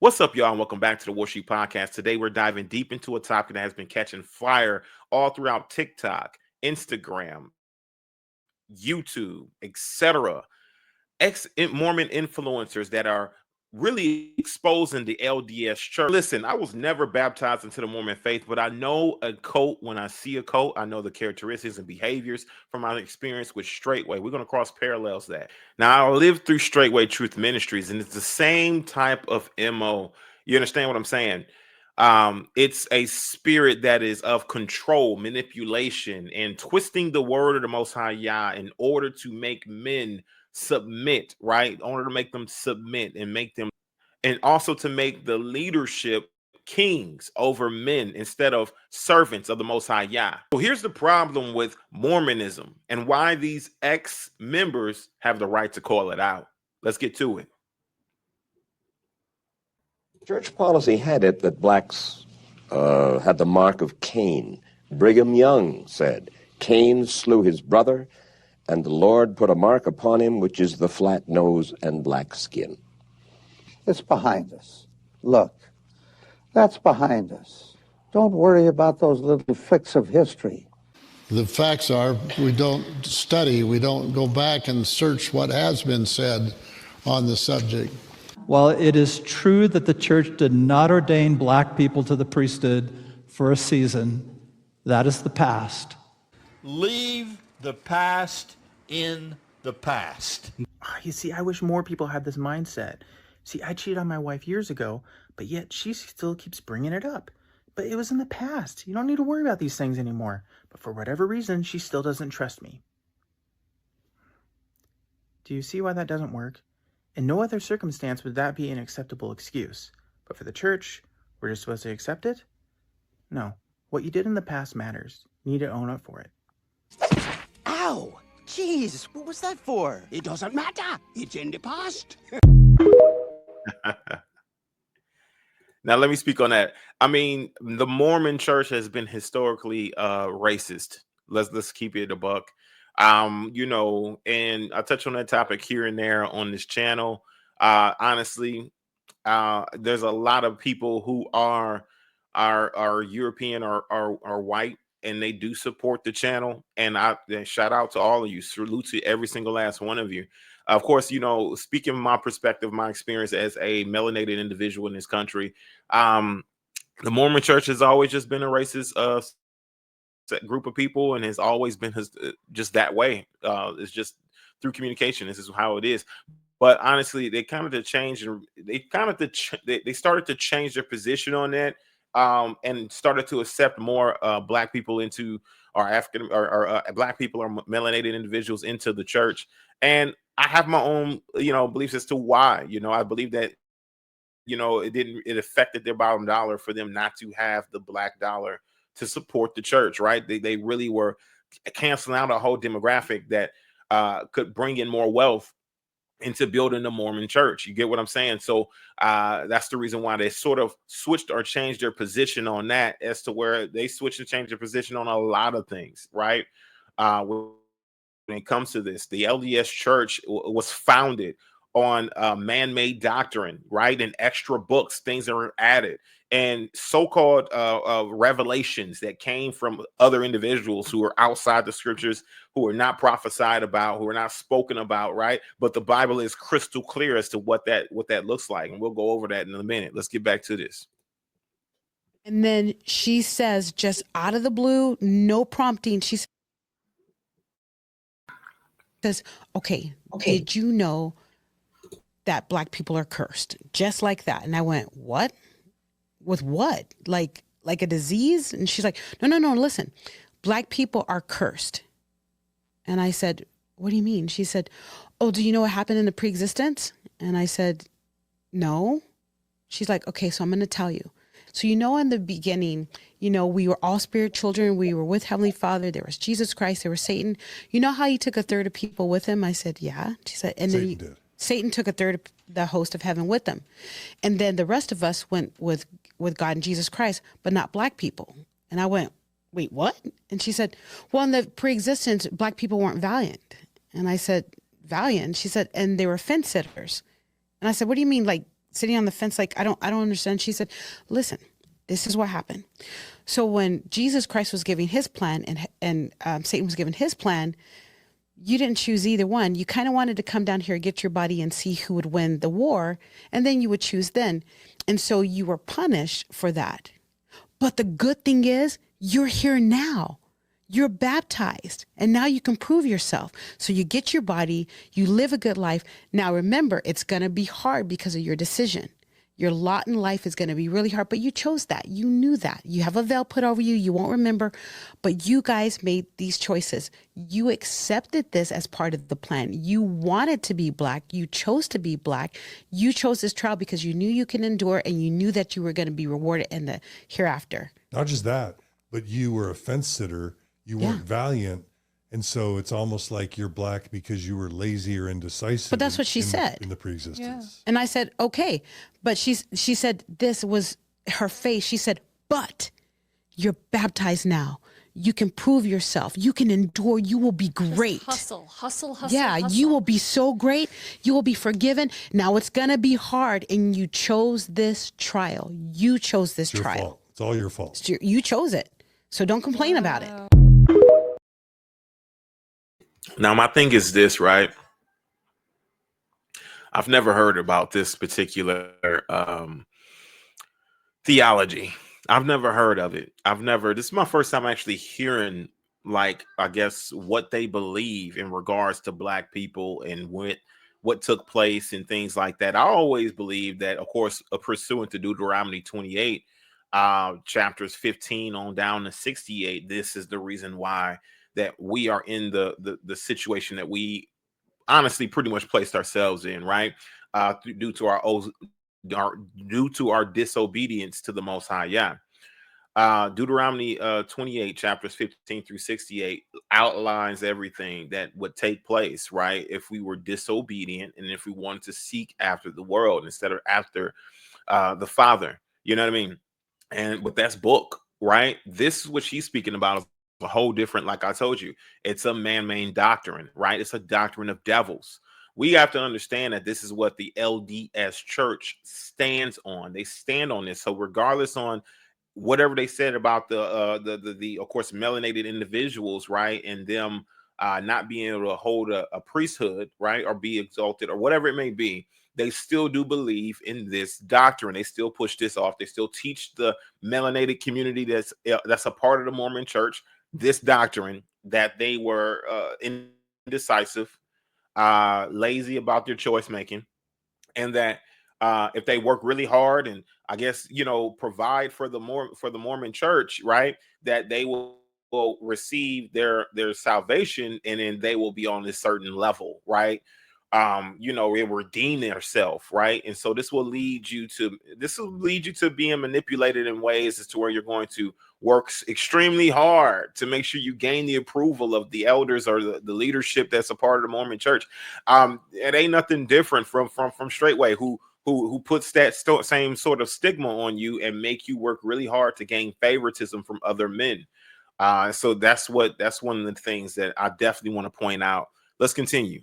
What's up, y'all, and welcome back to the Worship Podcast. Today, we're diving deep into a topic that has been catching fire all throughout TikTok, Instagram, YouTube, etc. Ex-Mormon influencers that are really exposing the LDS church. Listen, I was never baptized into the Mormon faith, but I know a cult when I see a cult. I know the characteristics and behaviors from my experience with Straightway. We're going to cross parallels that. Now, I lived through Straightway Truth Ministries, and it's the same type of MO. You understand what I'm saying? It's a spirit that is of control, manipulation, and twisting the word of the Most High Yah in order to make men submit, right? In order to make them submit and make them, and also to make the leadership kings over men instead of servants of the Most High Yah. So here's the problem with Mormonism and why these ex-members have the right to call it out. Let's get to it. Church policy had it that blacks had the mark of Cain. Brigham Young said, Cain slew his brother, and the Lord put a mark upon him, which is the flat nose and black skin. It's behind us. Look, that's behind us. Don't worry about those little flicks of history. The facts are we don't study, we don't go back and search what has been said on the subject. While it is true that the church did not ordain black people to the priesthood for a season, that is the past. Leave the past in the past. You see, I wish more people had this mindset. See, I cheated on my wife years ago, but yet she still keeps bringing it up. But it was in the past. You don't need to worry about these things anymore. But for whatever reason, she still doesn't trust me. Do you see why that doesn't work? In no other circumstance would that be an acceptable excuse. But for the church, we're just supposed to accept it? No. What you did in the past matters. You need to own up for it. Ow! Jeez, what was that for? It doesn't matter. It's in the past. Now, let me speak on that. I mean, the Mormon church has been historically racist. Let's keep it a buck. And I touch on that topic here and there on this channel. Honestly, there's a lot of people who are European or white, and they do support the channel. And shout out to all of you. Salute to every single last one of you. Of course, speaking from my perspective, my experience as a melanated individual in this country, the Mormon church has always just been a racist group of people, and has always been just that way. It's just through communication. This is how it is. But honestly, they kind of changed, and they started to change their position on that, and started to accept more black people into, or African or black people or melanated individuals into the church. And I have my own, beliefs as to why. I believe that, it affected their bottom dollar for them not to have the black dollar to support the church, right? They really were canceling out a whole demographic that could bring in more wealth into building the Mormon church. You get what I'm saying? So that's the reason why they sort of switched or changed their position on that, as to where they switched and changed their position on a lot of things, right? When it comes to this, the LDS church was founded on man-made doctrine, right? And extra books, things that were added, and so-called revelations that came from other individuals who are outside the scriptures, who are not prophesied about, who are not spoken about, right? But the Bible is crystal clear as to what that looks like, and we'll go over that in a minute. Let's get back to this. And then she says, just out of the blue, no prompting, she says, okay, did you know that black people are cursed? Just like that. And I went, what? With what? Like a disease? And she's like, no, listen, black people are cursed. And I said, what do you mean? She said, oh, do you know what happened in the pre-existence? And I said, no. She's like, okay, so I'm going to tell you. So, in the beginning, we were all spirit children. We were with Heavenly Father. There was Jesus Christ. There was Satan. You know how he took a third of people with him? I said, yeah. She said, and then Satan took a third of the host of heaven with them. And then the rest of us went with God and Jesus Christ, but not black people. And I went, wait, what? And she said, well, in the pre-existence, black people weren't valiant. And I said, valiant? She said, and they were fence sitters. And I said, what do you mean, like sitting on the fence like, I don't understand. She said, listen, this is what happened. So when Jesus Christ was giving his plan and Satan was giving his plan, you didn't choose either one. You kind of wanted to come down here, get your body and see who would win the war. And then you would choose then. And so you were punished for that. But the good thing is you're here now. You're baptized and now you can prove yourself. So you get your body, you live a good life. Now remember, it's going to be hard because of your decision. Your lot in life is going to be really hard, but you chose that. You knew that. You have a veil put over you. You won't remember, but you guys made these choices. You accepted this as part of the plan. You wanted to be black. You chose to be black. You chose this trial because you knew you can endure and you knew that you were going to be rewarded in the hereafter. Not just that, but you were a fence sitter. You weren't valiant. And so it's almost like you're black because you were lazy or indecisive. But that's what she said. In the pre-existence. Yeah. And I said, okay. But she said, this was her face. She said, but you're baptized now. You can prove yourself. You can endure. You will be great. Just hustle. Yeah, hustle. You will be so great. You will be forgiven. Now it's going to be hard. And you chose this trial. You chose this It's your trial. fault. It's all your fault. You chose it. So don't complain about it. Now, my thing is this, right? I've never heard about this particular theology. I've never heard of it. This is my first time actually hearing, like, I guess, what they believe in regards to black people and what took place and things like that. I always believe that, of course, pursuant to Deuteronomy 28, chapters 15 on down to 68, this is the reason why that we are in the situation that we honestly pretty much placed ourselves in, right? Due to our disobedience to the Most High Yah. Deuteronomy 28, chapters 15 through 68 outlines everything that would take place, right? If we were disobedient and if we wanted to seek after the world instead of after the Father, you know what I mean? But that's book, right? This is what she's speaking about. A whole different, like I told you, it's a man-made doctrine, right? It's a doctrine of devils. We have to understand that this is what the LDS church stands on. They stand on this. So regardless on whatever they said about the of course melanated individuals, right, and them not being able to hold a priesthood, right, or be exalted or whatever it may be, they still do believe in this doctrine. They still push this off. They still teach the melanated community that's a part of the Mormon church this doctrine, that they were indecisive, lazy about their choice making, and that if they work really hard and I guess provide for the Mormon church, right, that they will receive their salvation and then they will be on this certain level, right? It redeem themselves, right? And so this will lead you to being manipulated in ways as to where you're going to work extremely hard to make sure you gain the approval of the elders or the leadership that's a part of the Mormon church. It ain't nothing different from Straightway, who puts that same sort of stigma on you and make you work really hard to gain favoritism from other men. So that's one of the things that I definitely want to point out. Let's continue.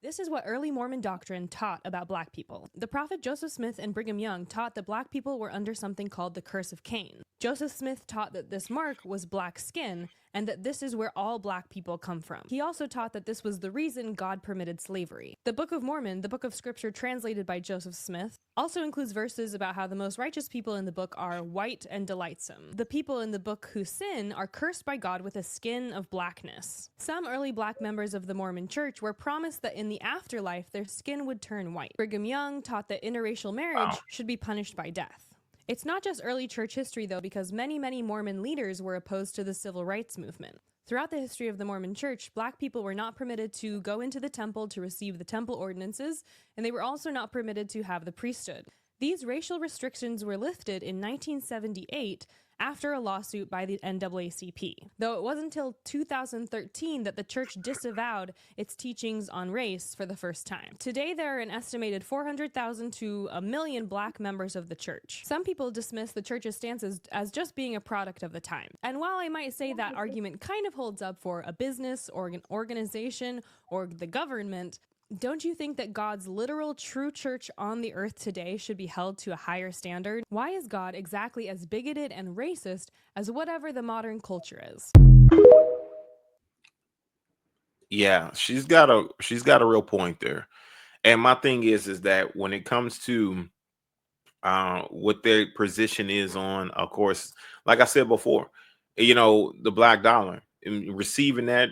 This is what early Mormon doctrine taught about black people. The prophet Joseph Smith and Brigham Young taught that black people were under something called the curse of Cain. Joseph Smith taught that this mark was black skin and that this is where all black people come from. He also taught that this was the reason God permitted slavery. The Book of Mormon, the book of scripture translated by Joseph Smith, also includes verses about how the most righteous people in the book are white and delightsome. The people in the book who sin are cursed by God with a skin of blackness. Some early black members of the Mormon church were promised that in the afterlife their skin would turn white. Brigham Young taught that interracial marriage should be punished by death. It's not just early church history, though, because many Mormon leaders were opposed to the civil rights movement. Throughout the history of the Mormon church, black people were not permitted to go into the temple to receive the temple ordinances, and they were also not permitted to have the priesthood. These racial restrictions were lifted in 1978 after a lawsuit by the NAACP, though it wasn't until 2013 that the church disavowed its teachings on race for the first time. Today, there are an estimated 400,000 to 1 million black members of the church. Some people dismiss the church's stances as just being a product of the time. And while I might say that argument kind of holds up for a business or an organization or the government, Don't you think that God's literal true church on the earth today should be held to a higher standard? Why is God exactly as bigoted and racist as whatever the modern culture is? Yeah, she's got a real point there. And my thing is that when it comes to what their position is on, of course, like I said before, the black dollar and receiving that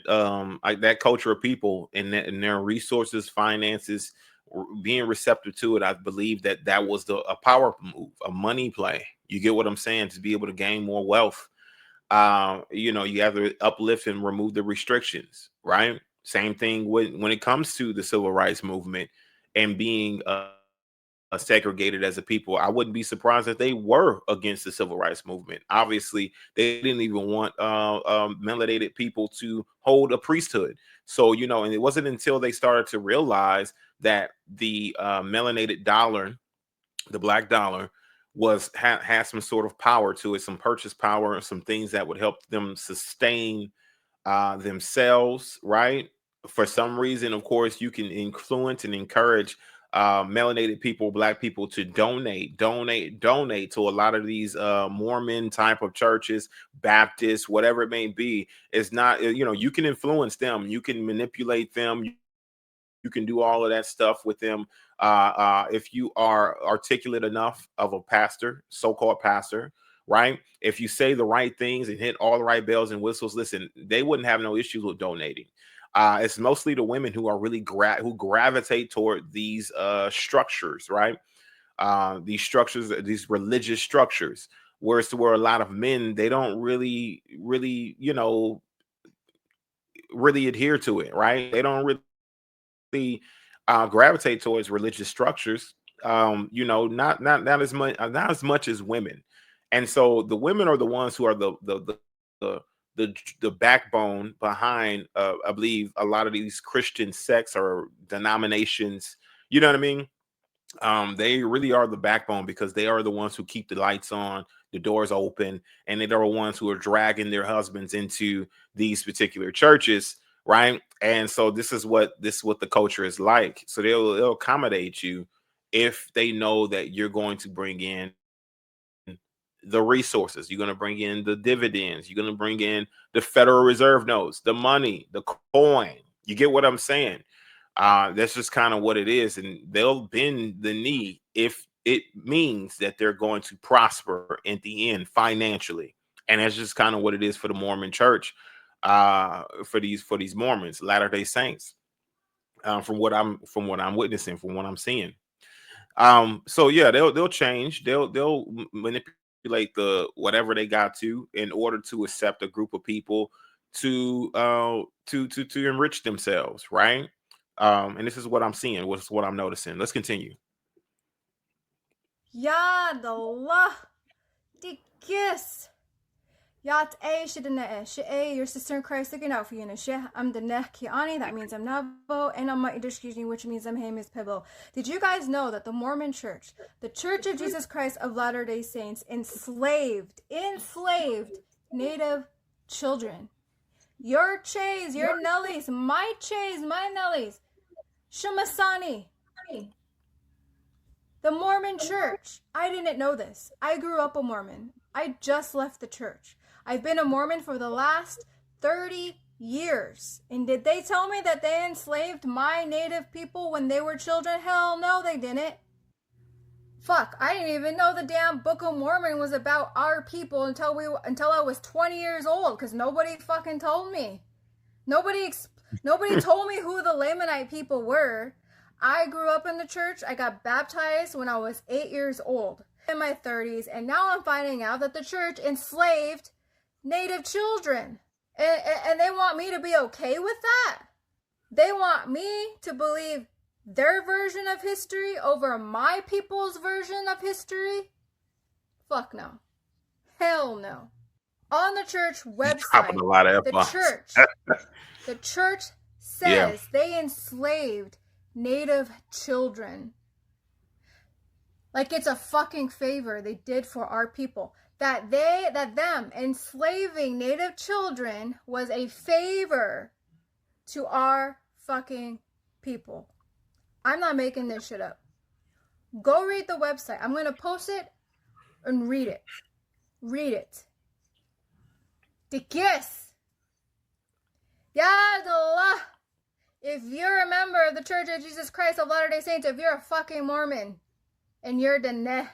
like that culture of people and their resources, finances, being receptive to it. I believe that was a power move, a money play. You get what I'm saying? To be able to gain more wealth. You have to uplift and remove the restrictions, right? Same thing when it comes to the civil rights movement and being segregated as a people. I wouldn't be surprised if they were against the civil rights movement. Obviously, they didn't even want melanated people to hold a priesthood. So, and it wasn't until they started to realize that the melanated dollar, the black dollar, had some sort of power to it, some purchase power, some things that would help them sustain themselves, right? For some reason, of course, you can influence and encourage melanated people, black people, to donate to a lot of these Mormon type of churches, Baptists, whatever it may be. It's not, you can influence them, you can manipulate them, you can do all of that stuff with them if you are articulate enough of a pastor, so-called pastor, right? If you say the right things and hit all the right bells and whistles, listen, they wouldn't have no issues with donating. It's mostly the women who are really who gravitate toward these structures, right? These structures, these religious structures, whereas to where a lot of men, they don't really really adhere to it, right? They don't really gravitate towards religious structures. Not as much as women. And so the women are the ones who are the backbone behind I believe a lot of these Christian sects or denominations. You know what I mean? They really are the backbone because they are the ones who keep the lights on, the doors open, and they are the ones who are dragging their husbands into these particular churches, right? And so this is what the culture is like. So they'll accommodate you if they know that you're going to bring in the resources, you're going to bring in the dividends, you're going to bring in the Federal Reserve notes, the money, the coin. You get what I'm saying? That's just kind of what it is, and they'll bend the knee if it means that they're going to prosper at the end financially. And that's just kind of what it is for the Mormon Church, for these Mormons, Latter-day Saints, from what I'm witnessing, from what I'm seeing. So yeah, they'll change, they'll manipulate the whatever they got to in order to accept a group of people to enrich themselves, right? And this is what I'm seeing, what's what I'm noticing. Let's continue. Yadallah Dikis Yat A Shidana She your sister in Christ looking out for you and she I'm the Kiani, that means I'm Navo, and I'm Idishkini, which means I'm Hamis Pebble. Did you guys know that the Mormon Church, the Church of Jesus Christ of Latter-day Saints, enslaved Native children? Your Chays, your Nellies, my Chays, my Nellies, Shumasani. The Mormon Church. I didn't know this. I grew up a Mormon. I just left the church. I've been a Mormon for the last 30 years. And did they tell me that they enslaved my native people when they were children? Hell no, they didn't. Fuck, I didn't even know the damn Book of Mormon was about our people until I was 20 years old, because nobody fucking told me. Nobody told me who the Lamanite people were. I grew up in the church. I got baptized when I was 8 years old, in my 30s, and now I'm finding out that the church enslaved Native children. And they want me to be okay with that? They want me to believe their version of history over my people's version of history? Fuck no. Hell no. On the church website, A lot of the church says they enslaved Native children. Like it's a fucking favor they did for our people. That them enslaving Native children was a favor to our fucking people. I'm not making this shit up. Go read the website. I'm going to post it and read it. Read it. Dikis. Yadallah. If you're a member of the Church of Jesus Christ of Latter-day Saints, if you're a fucking Mormon and you're Dene,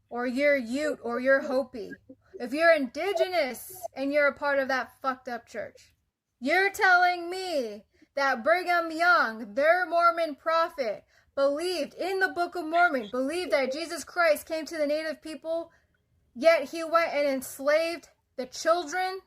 or you're Ute, or you're Hopi, if you're indigenous and you're a part of that fucked up church, you're telling me that Brigham Young, their Mormon prophet, believed in the Book of Mormon, believed that Jesus Christ came to the native people, yet he went and enslaved the children?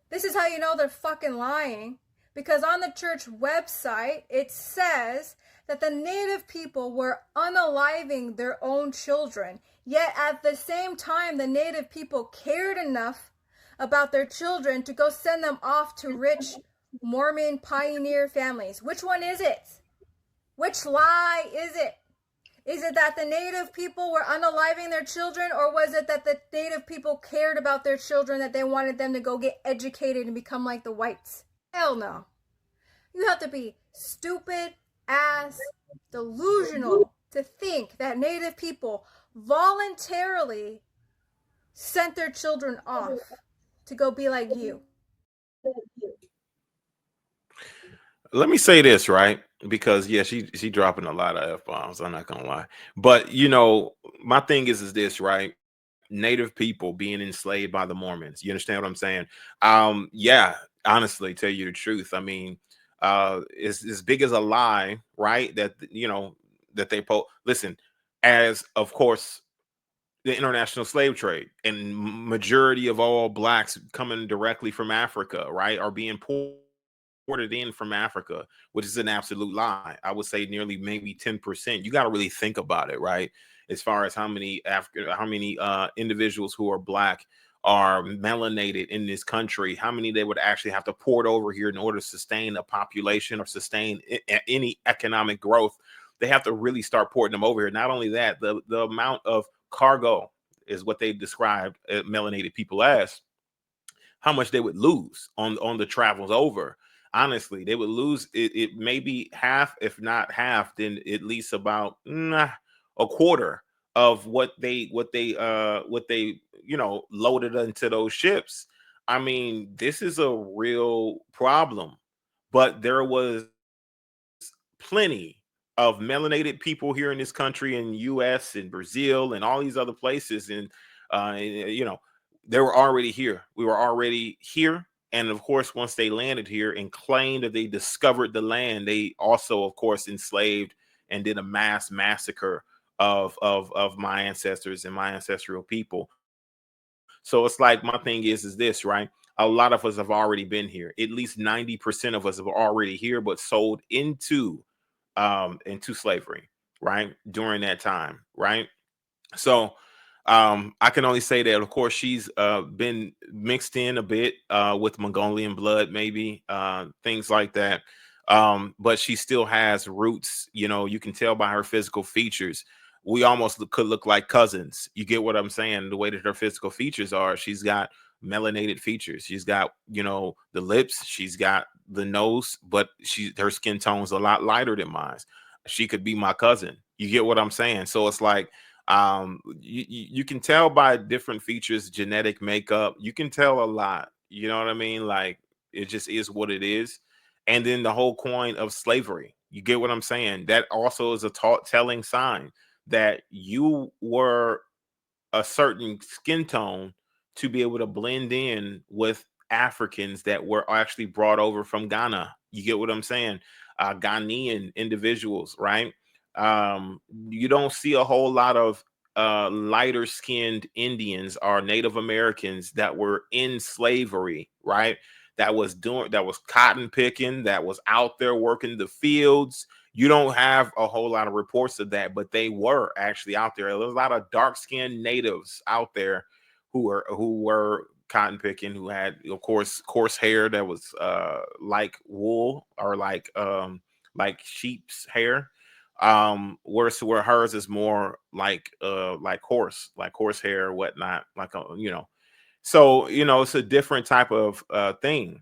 This is how you know they're fucking lying. Because on the church website, it says that the native people were unaliving their own children. Yet at the same time, the native people cared enough about their children to go send them off to rich Mormon pioneer families. Which one is it? Which lie is it? Is it that the native people were unaliving their children, or was it that the native people cared about their children, that they wanted them to go get educated and become like the whites? Hell no. You have to be stupid ass delusional to think that native people voluntarily sent their children off to go be like you. Let me say this, right? Because yeah, she dropping a lot of F-bombs, I'm not gonna lie. But you know, my thing is this, right? Native people being enslaved by the Mormons. You understand what I'm saying? Yeah, honestly, tell you the truth. I mean, it's as big as a lie, right? That you know that they listen, as of course the international slave trade and majority of all blacks coming directly from Africa, right, are being imported in from Africa, which is an absolute lie. I would say nearly maybe 10%. You got to really think about it, right? As far as how many individuals who are black are melanated in this country, how many they would actually have to port over here in order to sustain a population or sustain any economic growth. They have to really start porting them over here. Not only that, the amount of cargo is what they described melanated people as, how much they would lose on the travels over. Honestly, they would lose it maybe half, if not half, then at least about a quarter of what they you know loaded into those ships. I mean, this is a real problem. But there was plenty of melanated people here in this country, in US and Brazil and all these other places, and you know, they were already here. We were already here. And of course, once they landed here and claimed that they discovered the land, they also, of course, enslaved and did a mass massacre of my ancestors and my ancestral people. So it's like, my thing is this, right? A lot of us have already been here. At least 90% of us have already here, but sold into slavery, right? During that time, right? So I can only say that, of course, she's been mixed in a bit with Mongolian blood, maybe things like that. But she still has roots. You know, you can tell by her physical features. We almost could look like cousins. You get what I'm saying? The way that her physical features are, she's got melanated features. She's got, you know, the lips. She's got the nose, but her skin tone's a lot lighter than mine. She could be my cousin. You get what I'm saying? So it's like, you can tell by different features, genetic makeup. You can tell a lot. You know what I mean? Like, it just is what it is. And then the whole coin of slavery. You get what I'm saying? That also is a telling sign that you were a certain skin tone to be able to blend in with Africans that were actually brought over from Ghana. You get what I'm saying? Ghanaian individuals, right? You don't see a whole lot of lighter skinned Indians or Native Americans that were in slavery, right? That was cotton picking, that was out there working the fields. You don't have a whole lot of reports of that, but they were actually out there. There was a lot of dark-skinned natives out there who were cotton picking, who had, of course, coarse hair that was like wool, or like sheep's hair. Where hers is more like horse hair or whatnot, like you know. So, you know, it's a different type of thing.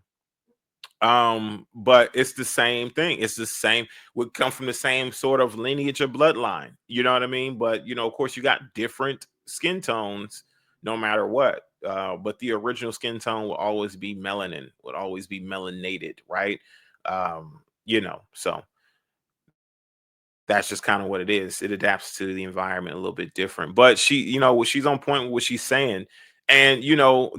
But it's the same thing. It's the same, would come from the same sort of lineage or bloodline. You know what I mean? But of course, you got different skin tones no matter what. But the original skin tone will always be melanin, would always be melanated, right? So that's just kind of what it is. It adapts to the environment a little bit different. But she's on point with what she's saying. And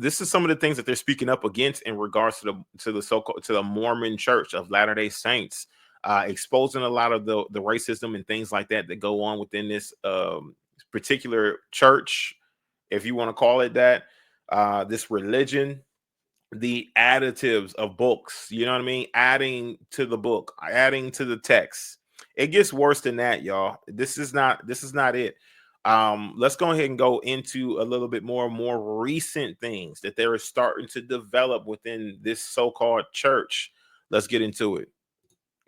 this is some of the things that they're speaking up against in regards to the Mormon Church of Latter-day Saints, exposing a lot of the racism and things like that go on within this particular church, if you want to call it that, this religion. The additives of books, you know what I mean? Adding to the book, adding to the text. It gets worse than that, y'all. This is not it. Let's go ahead and go into a little bit more recent things that they're starting to develop within this so-called church. Let's get into it.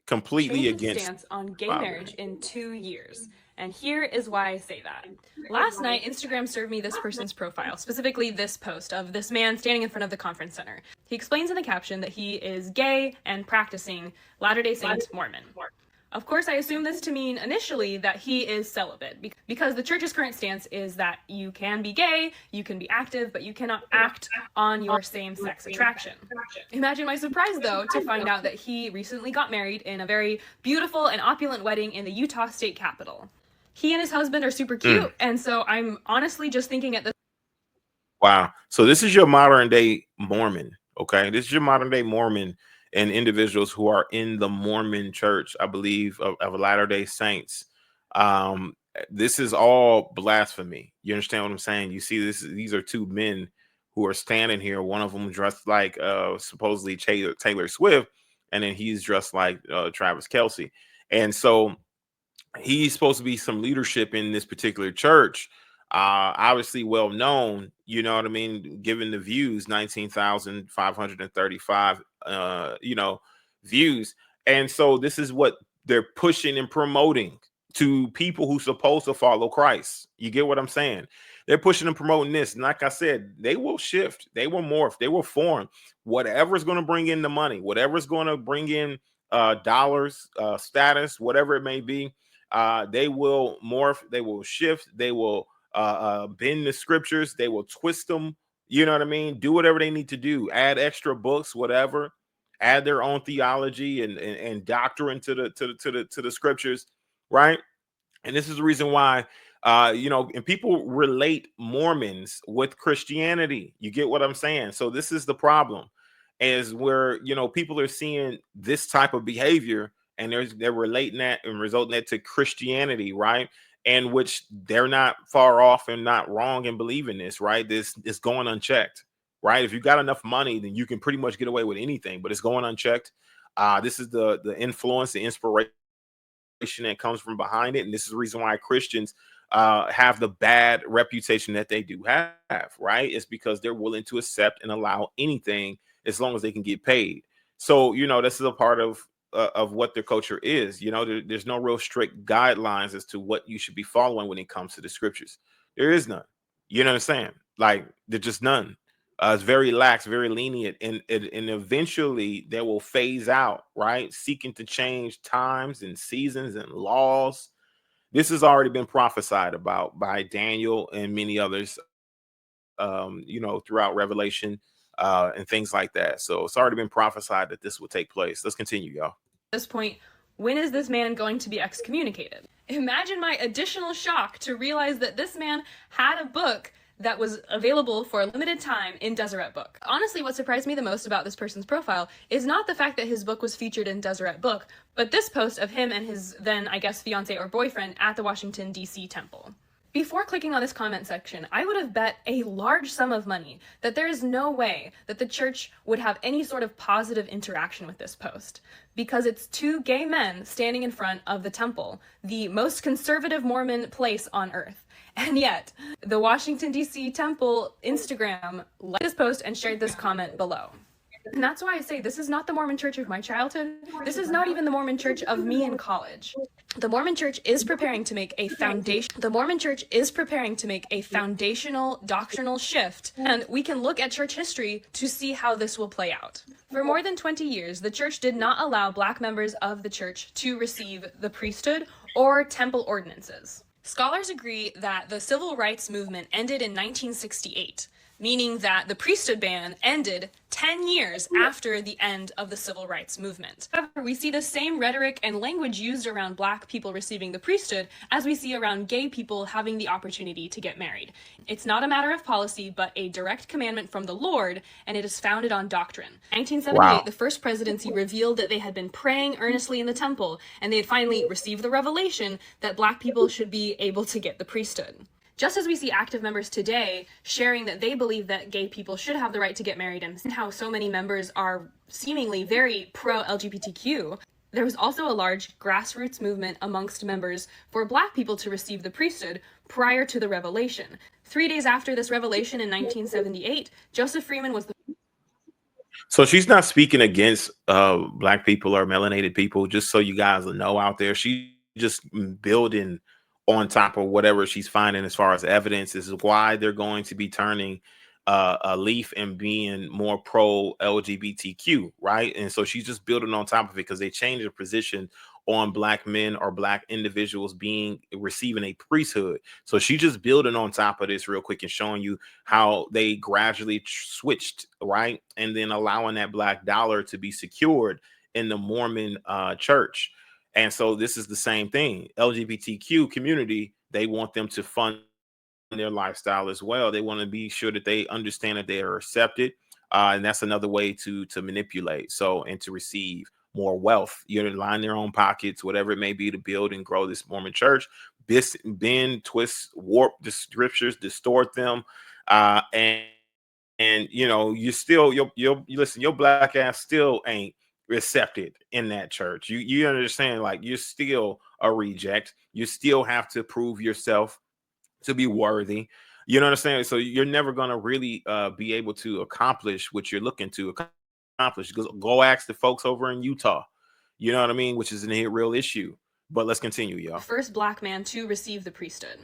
Completely against stance on gay marriage in 2 years. And here is why I say that. Last night, Instagram served me this person's profile, specifically this post of this man standing in front of the conference center. He explains in the caption that he is gay and practicing Latter-day Saint Mormon. Of course, I assume this to mean initially that he is celibate, because the church's current stance is that you can be gay, you can be active, but you cannot act on your same-sex attraction. Imagine my surprise, though, to find out that he recently got married in a very beautiful and opulent wedding in the Utah State Capitol. He and his husband are super cute, and so I'm honestly just thinking at this. Wow. So this is your modern day Mormon, okay? This is your modern day Mormon and individuals who are in the Mormon Church, I believe, of Latter-day Saints. This is all blasphemy. You understand what I'm saying? You see, these are two men who are standing here. One of them dressed like supposedly Taylor Swift, and then he's dressed like Travis Kelce. And so he's supposed to be some leadership in this particular church, obviously well known, you know what I mean, given the views, 19,535 views. And so this is what they're pushing and promoting to people who supposed to follow Christ. You get what I'm saying? They're pushing and promoting this. And like I said, they will shift, they will morph, they will form. Whatever's going to bring in the money, whatever's going to bring in dollars, status, whatever it may be, they will morph, they will shift, they will bend the scriptures, they will twist them, you know what I mean? Do whatever they need to do, add extra books, whatever, add their own theology and doctrine to the scriptures, right? And this is the reason why and people relate Mormons with Christianity. You get what I'm saying? So this is the problem, is where people are seeing this type of behavior and they're relating that and resulting that to Christianity, right? And which they're not far off and not wrong in believing this, right? This is going unchecked, right? If you got enough money, then you can pretty much get away with anything, but it's going unchecked. This is the influence, the inspiration that comes from behind it. And this is the reason why Christians have the bad reputation that they do have, right? It's because they're willing to accept and allow anything as long as they can get paid. So, this is a part of what their culture is. There's no real strict guidelines as to what you should be following when it comes to the scriptures. There is none. You know what I'm saying? Like, there's just none. It's very lax, very lenient, and eventually they will phase out, right? Seeking to change times and seasons and laws. This has already been prophesied about by Daniel and many others, throughout Revelation and things like that. So it's already been prophesied that this will take place. Let's continue, y'all. At this point, when is this man going to be excommunicated? Imagine my additional shock to realize that this man had a book that was available for a limited time in Deseret Book. Honestly, what surprised me the most about this person's profile is not the fact that his book was featured in Deseret Book, but this post of him and his then, I guess, fiance or boyfriend at the Washington, D.C. temple. Before clicking on this comment section, I would have bet a large sum of money that there is no way that the church would have any sort of positive interaction with this post, because it's two gay men standing in front of the temple, the most conservative Mormon place on earth. And yet, the Washington, D.C. temple Instagram liked this post and shared this comment below. And that's why I say this is not the Mormon church of my childhood. This is not even the Mormon church of me in college. The Mormon church is preparing to make a foundation. The Mormon church is preparing to make a foundational doctrinal shift, and we can look at church history to see how this will play out. For more than 20 years, the church did not allow black members of the church to receive the priesthood or temple ordinances. Scholars agree that the civil rights movement ended in 1968, meaning that the priesthood ban ended 10 years after the end of the civil rights movement. However, we see the same rhetoric and language used around black people receiving the priesthood as we see around gay people having the opportunity to get married. It's not a matter of policy, but a direct commandment from the Lord, and it is founded on doctrine. In 1978, the first presidency revealed that they had been praying earnestly in the temple, and they had finally received the revelation that black people should be able to get the priesthood. Just as we see active members today sharing that they believe that gay people should have the right to get married, and how so many members are seemingly very pro-LGBTQ, there was also a large grassroots movement amongst members for black people to receive the priesthood prior to the revelation. 3 days after this revelation in 1978, Joseph Freeman was the... So she's not speaking against black people or melanated people, just so you guys know out there. She's just building on top of whatever she's finding as far as evidence. This is why they're going to be turning a leaf and being more pro-LGBTQ, right? And so she's just building on top of it because they changed their position on black men or black individuals receiving a priesthood. So she's just building on top of this real quick and showing you how they gradually switched, right? And then allowing that black dollar to be secured in the Mormon church. And so this is the same thing. LGBTQ community, they want them to fund their lifestyle as well. They want to be sure that they understand that they are accepted. And that's another way to manipulate. So, and to receive more wealth, line their own pockets, whatever it may be, to build and grow this Mormon church. Bend, twist, warp the scriptures, distort them. And you know, you still, you listen, your black ass still ain't accepted in that church. You understand, like, you're still a reject. You still have to prove yourself to be worthy. You know what I'm saying? So you're never going to really be able to accomplish what you're looking to accomplish. Go ask the folks over in Utah, you know what I mean, which is a real issue. But let's continue, y'all. First black man to receive the priesthood.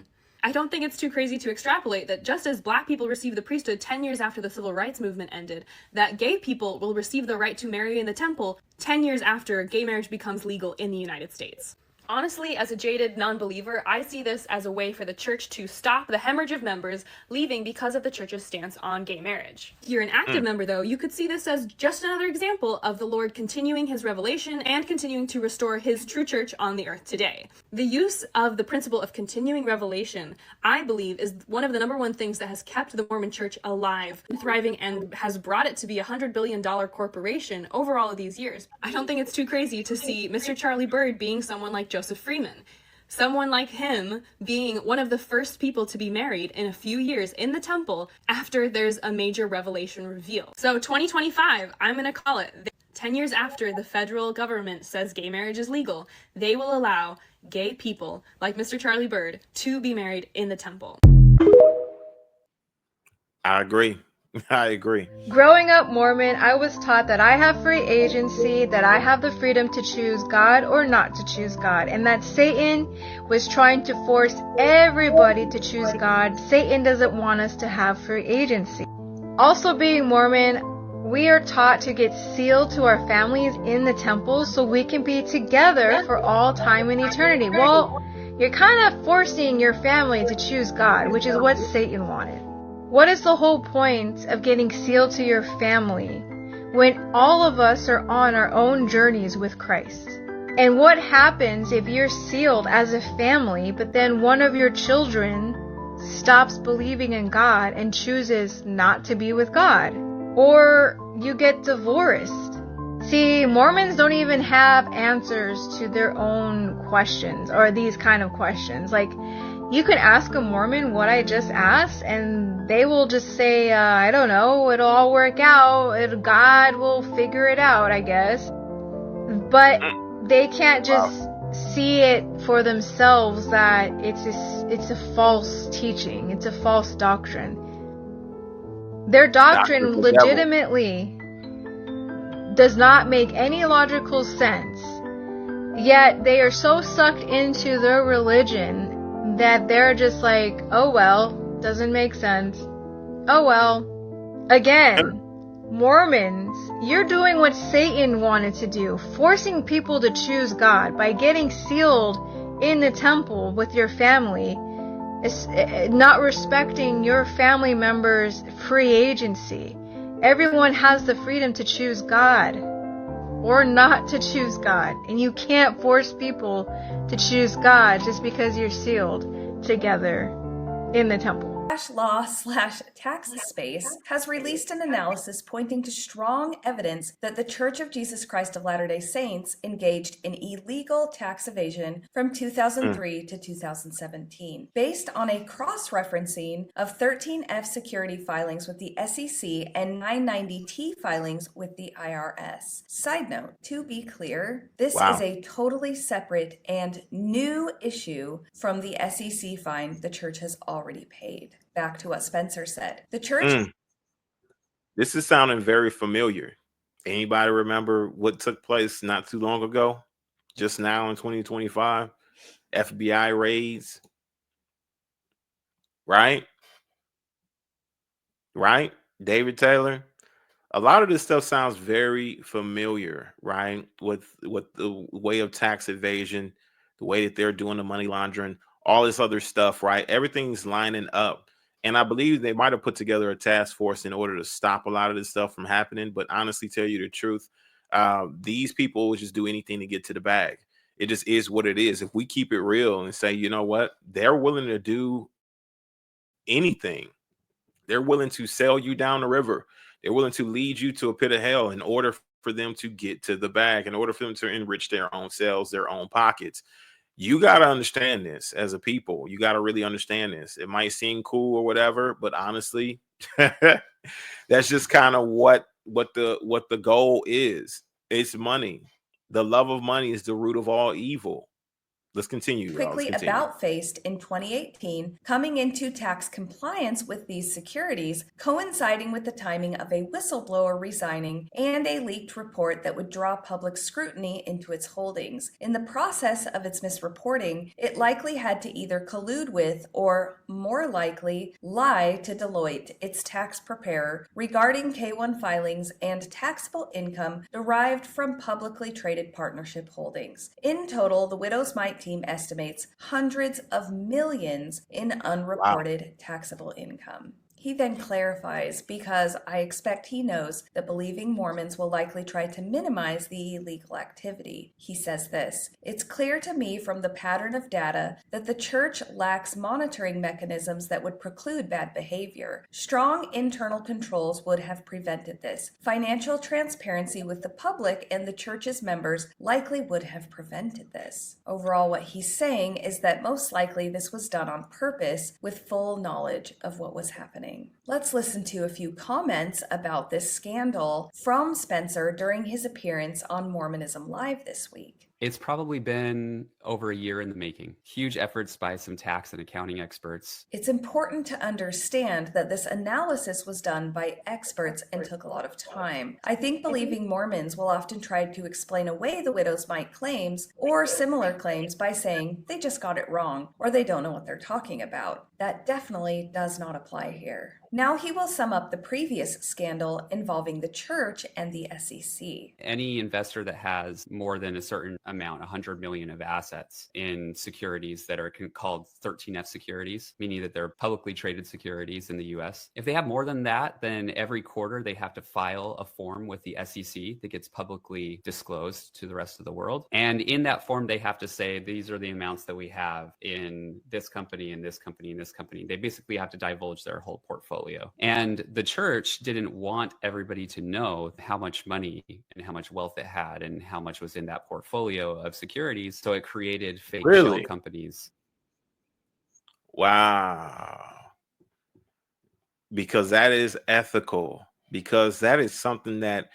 I don't think it's too crazy to extrapolate that just as black people received the priesthood 10 years after the civil rights movement ended, that gay people will receive the right to marry in the temple 10 years after gay marriage becomes legal in the United States. Honestly, as a jaded non-believer, I see this as a way for the church to stop the hemorrhage of members leaving because of the church's stance on gay marriage. If you're an active member, though, you could see this as just another example of the Lord continuing his revelation and continuing to restore his true church on the earth today. The use of the principle of continuing revelation, I believe, is one of the number one things that has kept the Mormon church alive, thriving, and has brought it to be a $100 billion corporation over all of these years. I don't think it's too crazy to see Mr. Charlie Bird being someone like Joseph Freeman. Someone like him being one of the first people to be married in a few years in the temple after there's a major revelation reveal. So 2025, I'm going to call it 10 years after the federal government says gay marriage is legal, they will allow gay people like Mr. Charlie Bird to be married in the temple. I agree. I agree. Growing up Mormon, I was taught that I have free agency, that I have the freedom to choose God or not to choose God, and that Satan was trying to force everybody to choose God. Satan doesn't want us to have free agency. Also, being Mormon, we are taught to get sealed to our families in the temple so we can be together for all time and eternity. Well, you're kind of forcing your family to choose God, which is what Satan wanted. What is the whole point of getting sealed to your family when all of us are on our own journeys with Christ? And what happens if you're sealed as a family, but then one of your children stops believing in God and chooses not to be with God? Or you get divorced? See, Mormons don't even have answers to their own questions, or these kind of questions. Like, you can ask a Mormon what I just asked, and they will just say, I don't know, it'll all work out, God will figure it out, I guess. But they can't just see it for themselves that it's a false teaching, it's a false doctrine. Their doctrine legitimately does not make any logical sense. Yet they are so sucked into their religion that they're just like, oh well, doesn't make sense. Oh well. Again, Mormons, you're doing what Satan wanted to do, forcing people to choose God by getting sealed in the temple with your family, not respecting your family members' free agency. Everyone has the freedom to choose God or not to choose God, and you can't force people to choose God just because you're sealed together in the temple. Law/tax space has released an analysis pointing to strong evidence that the Church of Jesus Christ of Latter-day Saints engaged in illegal tax evasion from 2003 to 2017, based on a cross-referencing of 13F security filings with the SEC and 990T filings with the IRS. Side note, to be clear, this is a totally separate and new issue from the SEC fine the church has already paid. Back to what Spencer said. The church... This is sounding very familiar. Anybody remember what took place not too long ago? Just now in 2025? FBI raids? Right? Right? David Taylor? A lot of this stuff sounds very familiar, right? With the way of tax evasion, the way that they're doing the money laundering, all this other stuff, right? Everything's lining up. And I believe they might have put together a task force in order to stop a lot of this stuff from happening. But honestly, tell you the truth, these people will just do anything to get to the bag. It just is what it is. If we keep it real and say, you know what, they're willing to do anything. They're willing to sell you down the river. They're willing to lead you to a pit of hell in order for them to get to the bag, in order for them to enrich their own selves, their own pockets. You got to understand this as a people. You got to really understand this. It might seem cool or whatever, but honestly, that's just kind of what the goal is. It's money. The love of money is the root of all evil. Let's continue. Quickly about-faced in 2018, coming into tax compliance with these securities, coinciding with the timing of a whistleblower resigning and a leaked report that would draw public scrutiny into its holdings. In the process of its misreporting, it likely had to either collude with or, more likely, lie to Deloitte, its tax preparer, regarding K-1 filings and taxable income derived from publicly traded partnership holdings. In total, the Widow's Mite team estimates hundreds of millions in unreported taxable income. He then clarifies, because I expect he knows that believing Mormons will likely try to minimize the illegal activity. He says this: "It's clear to me from the pattern of data that the church lacks monitoring mechanisms that would preclude bad behavior. Strong internal controls would have prevented this. Financial transparency with the public and the church's members likely would have prevented this." Overall, what he's saying is that most likely this was done on purpose with full knowledge of what was happening. Let's listen to a few comments about this scandal from Spencer during his appearance on Mormonism Live this week. It's probably been over a year in the making. Huge efforts by some tax and accounting experts. It's important to understand that this analysis was done by experts and took a lot of time. I think believing Mormons will often try to explain away the Widow's Mite claims or similar claims by saying they just got it wrong or they don't know what they're talking about. That definitely does not apply here. Now he will sum up the previous scandal involving the church and the SEC. Any investor that has more than a certain amount, 100 million of assets in securities that are called 13F securities, meaning that they're publicly traded securities in the US. If they have more than that, then every quarter they have to file a form with the SEC that gets publicly disclosed to the rest of the world. And in that form, they have to say, these are the amounts that we have in this company, in this company, in this company. They basically have to divulge their whole portfolio. And the church didn't want everybody to know how much money and how much wealth it had and how much was in that portfolio of securities. So it created fake shell companies. Wow. Because that is ethical. Because that is something that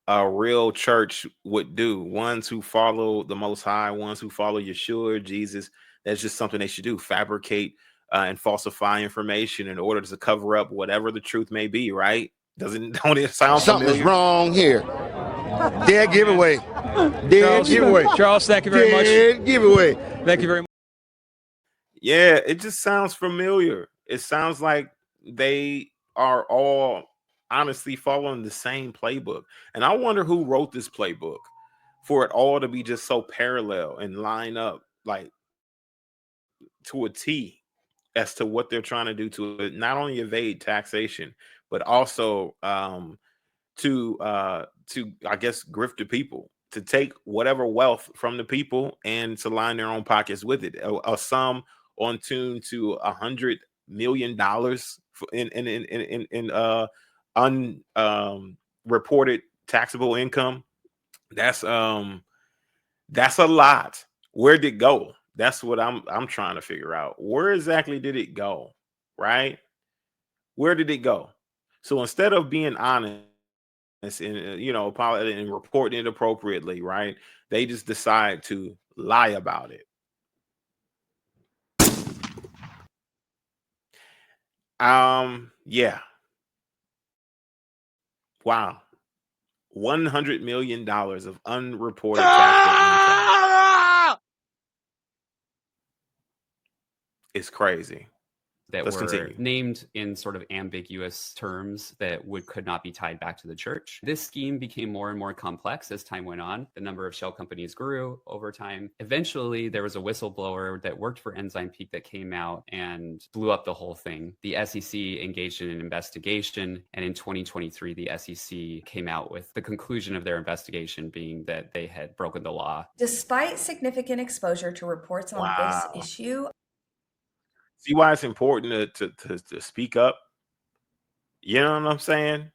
a real church would do. Ones who follow the Most High, ones who follow Yeshua, Jesus, that's just something they should do. Fabricate and falsify information in order to cover up whatever the truth may be, right? Don't it sound Something's familiar? wrong here. Dead giveaway. Dead giveaway. Charles, thank you very much. Dead giveaway. Thank you very much. Yeah, it just sounds familiar. It sounds like they are all honestly following the same playbook. And I wonder who wrote this playbook for it all to be just so parallel and line up like to a T as to what they're trying to do to not only evade taxation, but also to I guess grift the people, to take whatever wealth from the people and to line their own pockets with it. A sum on tune to $100 million in reported taxable income. That's a lot. Where did it go? That's what I'm trying to figure out. Where exactly did it go? Right? Where did it go? So instead of being honest and and reporting it appropriately, right? They just decide to lie about it. Yeah. Wow. $100 million of unreported taxable income. It's crazy. That Let's were continue. named in sort of ambiguous terms that could not be tied back to the church. This scheme became more and more complex as time went on. The number of shell companies grew over time. Eventually, there was a whistleblower that worked for Ensign Peak that came out and blew up the whole thing. The SEC engaged in an investigation, and in 2023, the SEC came out with the conclusion of their investigation being that they had broken the law. Despite significant exposure to reports on this issue, see why it's important to speak up? You know what I'm saying?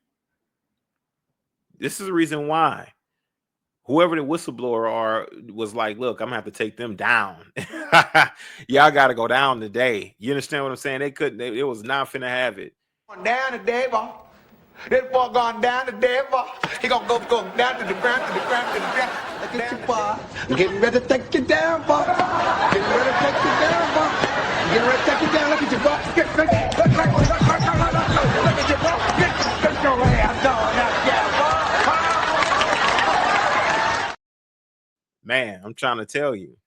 This is the reason why whoever the whistleblower was like, look, I'm gonna have to take them down. Y'all gotta go down today. You understand what I'm saying? They couldn't, it was not finna have it. Down today, boy. This boy going down today, boy. He gonna go down to the ground, to the ground, to the ground. Look at you, boy. I'm getting ready to take you down, boy. Getting ready to take you down, boy. Getting ready to take you down. Look at you, boy. Look at you, boy. Get your ass on out there, boy. Man, I'm trying to tell you.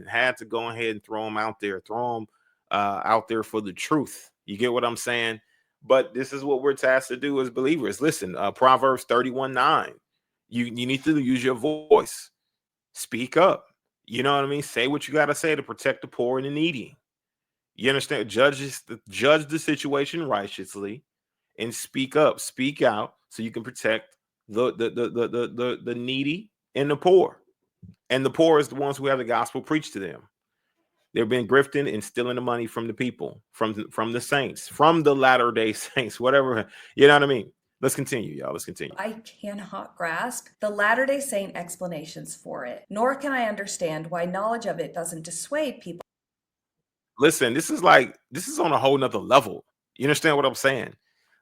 Had to go ahead and throw them out there. Throw them out there for the truth. You get what I'm saying? But this is what we're tasked to do as believers. Listen, Proverbs 31:9. You need to use your voice. Speak up. You know what I mean? Say what you got to say to protect the poor and the needy. You understand? Judge the situation righteously and speak up, speak out, so you can protect the needy and the poor. And the poor is the ones who have the gospel preached to them. They've been grifting and stealing the money from the people, from the saints, from the Latter-day Saints, whatever. You know what I mean? Let's continue, y'all. Let's continue. I cannot grasp the Latter-day Saint explanations for it, nor can I understand why knowledge of it doesn't dissuade people. Listen, this is on a whole nother level. You understand what I'm saying?